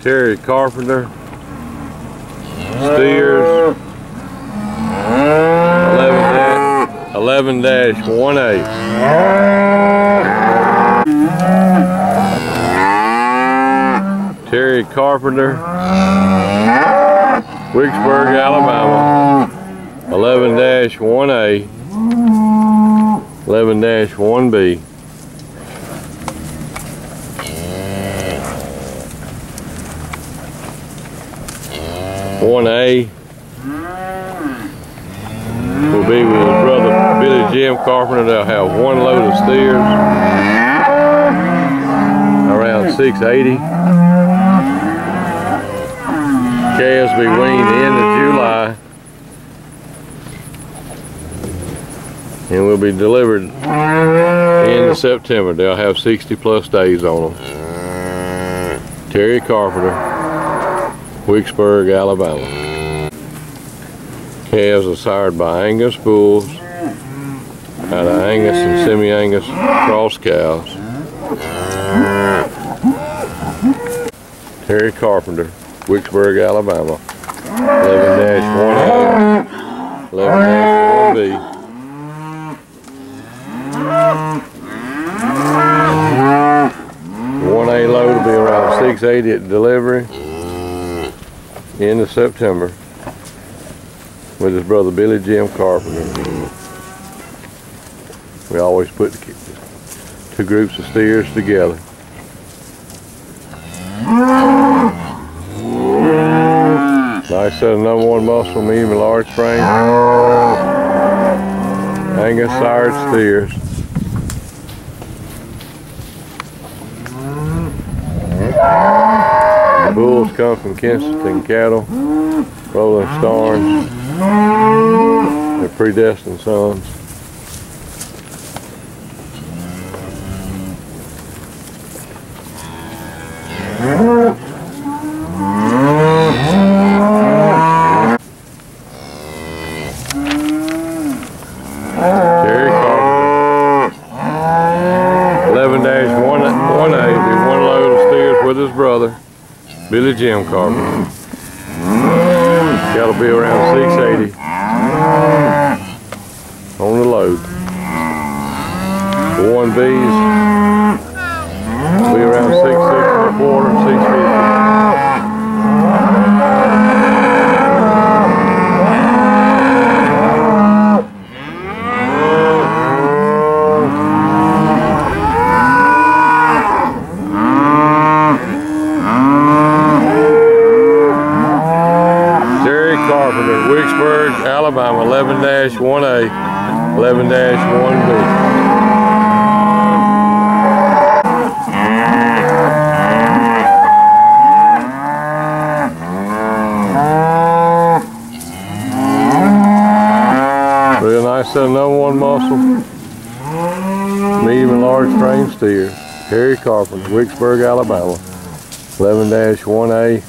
Terry Carpenter. Steers 11-1A. Terry Carpenter, Vicksburg, Alabama. 11-1A, 11-1B. One A will be with his brother Billy Jim Carpenter. They'll have one load of steers, around 680. Calves be weaned the end of July and will be delivered in September. They'll have 60+ days on them. Terry Carpenter, Vicksburg, Alabama. Calves are sired by Angus bulls out of Angus and semi-Angus cross cows. Terry Carpenter, Vicksburg, Alabama. 11-1A, 11-1B. One A load will be around 680 at delivery. End of September with his brother Billy Jim Carpenter. We always put two groups of steers together. Nice set of #1 muscle, medium and large frame. Angus sired steers. The bulls come from Kensington cattle, Rolling Starns. They're predestined sons. Terry Carpenter, 11-1A, do one load of steers with his brother Billy Jim Carpenter. Cattle be around 680 on the load. The 1Bs will be around 664, 650. Vicksburg, Alabama, 11-1A, 11-1B. Real nice set of #1 muscle, medium and large frame steer. Terry Carpenter, Vicksburg, Alabama, 11-1A.